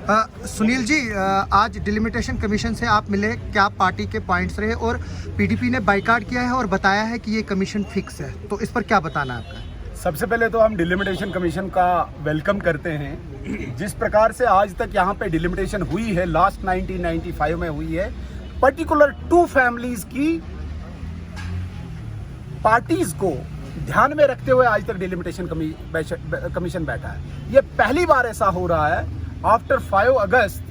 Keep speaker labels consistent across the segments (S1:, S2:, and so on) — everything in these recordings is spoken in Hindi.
S1: सुनील जी, आज डिलिमिटेशन कमीशन से आप मिले, क्या पार्टी के पॉइंट्स रहे? और पीडीपी ने बाइकाट किया है और बताया है कि ये कमीशन फिक्स है, तो इस पर क्या बताना है आपका?
S2: सबसे पहले तो हम डिलिमिटेशन कमीशन का वेलकम करते हैं। जिस प्रकार से आज तक यहाँ पे डिलिमिटेशन हुई है, लास्ट 1995 में हुई है, पर्टिकुलर 2 फैमिलीज की पार्टीज को ध्यान में रखते हुए आज तक डिलिमिटेशन कमीशन बैठा है। ये पहली बार ऐसा हो रहा है आफ्टर 5 अगस्त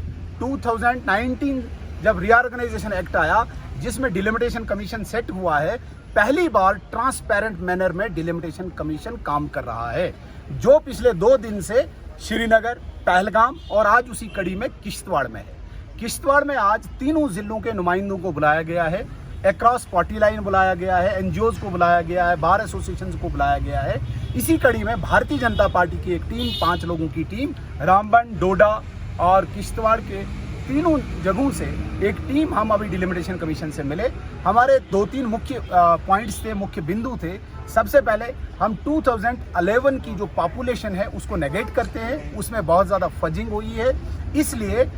S2: 2019 जब रीऑर्गेनाइजेशन एक्ट आया, जिसमें डिलिमिटेशन कमीशन सेट हुआ है। पहली बार ट्रांसपेरेंट मैनर में डिलिमिटेशन कमीशन काम कर रहा है, जो पिछले 2 दिन से श्रीनगर, पहलगाम और आज उसी कड़ी में किश्तवाड़ में है। किश्तवाड़ में आज तीनों जिलों के नुमाइंदों को बुलाया गया है, अक्रॉस पार्टी लाइन बुलाया गया है, एनजीओज को बुलाया गया है, बार एसोसिएशन को बुलाया गया है। इसी कड़ी में भारतीय जनता पार्टी की एक टीम, 5 लोगों की टीम, रामबन, डोडा और किश्तवाड़ के तीनों जगहों से एक टीम हम अभी डिलिमिटेशन कमीशन से मिले। हमारे 2-3 मुख्य पॉइंट्स थे, मुख्य बिंदु थे। सबसे पहले हम 2011 की जो पॉपुलेशन है उसको नेगेट करते हैं, उसमें बहुत ज़्यादा फजिंग हुई है, इसलिए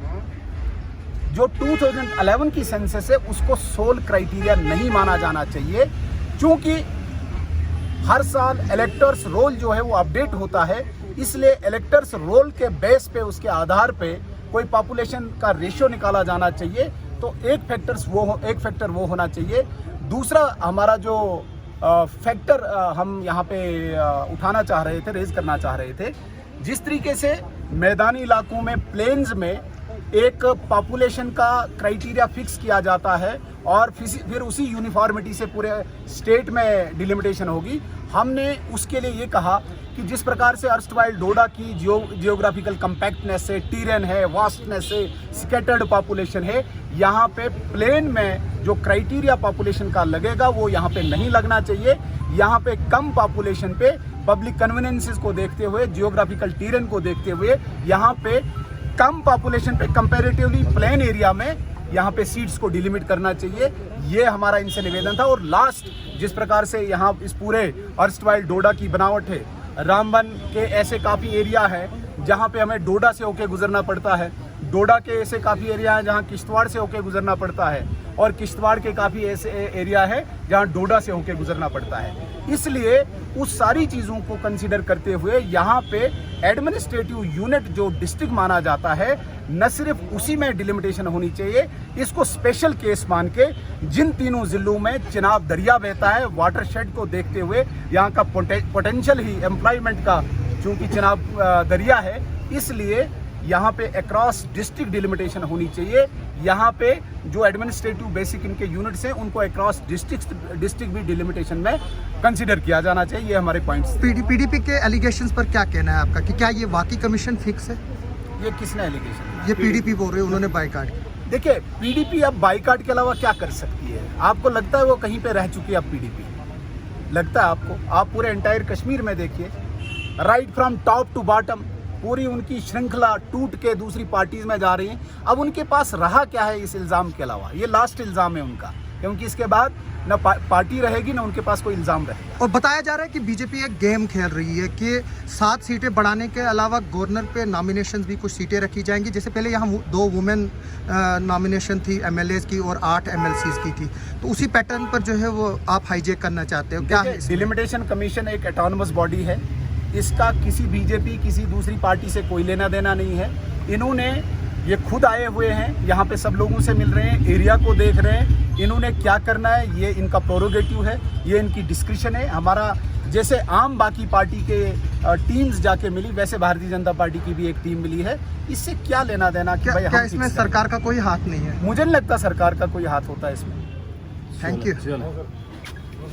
S2: जो 2011 की सेंसस है उसको सोल क्राइटेरिया नहीं माना जाना चाहिए, क्योंकि हर साल इलेक्टर्स रोल जो है वो अपडेट होता है, इसलिए इलेक्टर्स रोल के बेस पे, उसके आधार पे कोई पॉपुलेशन का रेशियो निकाला जाना चाहिए। तो एक फैक्टर वो होना चाहिए। दूसरा हमारा जो फैक्टर हम यहाँ पे उठाना चाह रहे थे, रेज करना चाह रहे थे, जिस तरीके से मैदानी इलाकों में, प्लेन्स में एक पॉपुलेशन का क्राइटेरिया फिक्स किया जाता है और फिर उसी यूनिफॉर्मिटी से पूरे स्टेट में डिलिमिटेशन होगी। हमने उसके लिए ये कहा कि जिस प्रकार से अर्स्टवाइल डोडा की जियोग्राफिकल कंपैक्टनेस से, टीरेन है, वास्टनेस से, स्कैटर्ड पॉपुलेशन है, यहाँ पे प्लेन में जो क्राइटेरिया पॉपुलेशन का लगेगा वो यहाँ पे नहीं लगना चाहिए। यहाँ पे कम पॉपुलेशन पे पब्लिक कन्वीनियंसेस को देखते हुए, जियोग्राफिकल टीरेन को देखते हुए, यहाँ पे कम पॉपुलेशन पे कंपैरेटिवली प्लेन एरिया में यहाँ पे सीट्स को डिलिमिट करना चाहिए। ये हमारा इनसे निवेदन था। और लास्ट, जिस प्रकार से यहाँ इस पूरे अर्स्टवाइल डोडा की बनावट है, रामबन के ऐसे काफ़ी एरिया है जहाँ पे हमें डोडा से होके गुजरना पड़ता है, डोडा के ऐसे काफ़ी एरिया हैं जहाँ किश्तवाड़ से होके गुजरना पड़ता है, और किश्तवाड़ के काफ़ी ऐसे एरिया है जहाँ डोडा से होके गुजरना पड़ता है। इसलिए उस सारी चीज़ों को कंसीडर करते हुए यहाँ पे एडमिनिस्ट्रेटिव यूनिट जो डिस्ट्रिक्ट माना जाता है, न सिर्फ उसी में डिलिमिटेशन होनी चाहिए, इसको स्पेशल केस मान के जिन तीनों जिलों में चिनाब दरिया बहता है, वाटरशेड को देखते हुए, यहाँ का पोटेंशियल ही एम्प्लॉयमेंट का, चूँकि चिनाब दरिया है, इसलिए यहाँ पे अक्रॉस डिस्ट्रिक्ट डिलिमिटेशन होनी चाहिए। यहाँ पे जो एडमिनिस्ट्रेटिव बेसिक इनके यूनिट्स हैं उनको अक्रॉस डिस्ट्रिक्ट भी डिलिमिटेशन में कंसीडर किया जाना चाहिए। ये हमारे पॉइंट्स।
S1: पीडीपी के एलिगेशंस पर क्या कहना है आपका कि क्या ये वाकई कमीशन फिक्स है?
S2: ये किसने एलिगेशन?
S1: ये पीडीपी बोल रहे हैं, उन्होंने बाइकाट।
S2: देखिए, पीडीपी अब बाइकाट के अलावा क्या कर सकती है? आपको लगता है वो कहीं पे रह चुकी है अब पीडीपी? लगता है आपको? आप पूरे एंटायर कश्मीर में देखिए, right from top to bottom पूरी उनकी श्रृंखला टूट के दूसरी पार्टीज में जा रही है। अब उनके पास रहा क्या है इस इल्ज़ाम के अलावा? ये लास्ट इल्ज़ाम है उनका, क्योंकि इसके बाद न पार्टी रहेगी न उनके पास कोई इल्ज़ाम रहेगा।
S1: और बताया जा रहा है कि बीजेपी एक गेम खेल रही है कि 7 सीटें बढ़ाने के अलावा गवर्नर पे नॉमिनेशन भी कुछ सीटें रखी जाएंगी। जैसे पहले यहाँ 2 वुमेन नॉमिनेशन थी एमएलएज की और 8 एमएलसीज की थी, तो उसी पैटर्न पर जो है वो आप हाईजेक करना चाहते हो क्या?
S2: डिलिमिटेशन कमीशन एक ऑटोनमस बॉडी है, इसका किसी बीजेपी, किसी दूसरी पार्टी से कोई लेना देना नहीं है। इन्होंने, ये खुद आए हुए हैं, यहाँ पे सब लोगों से मिल रहे हैं, एरिया को देख रहे हैं, इन्होंने क्या करना है ये इनका प्रोरोगेटिव है, ये इनकी डिस्क्रिप्शन है। हमारा जैसे आम बाकी पार्टी के टीम्स जाके मिली, वैसे भारतीय जनता पार्टी की भी एक टीम मिली है। इससे क्या लेना देना कि भाई
S1: क्या इसमें सरकार का कोई हाथ नहीं है?
S2: मुझे नहीं लगता सरकार का कोई हाथ होता है इसमें।
S1: Thank you.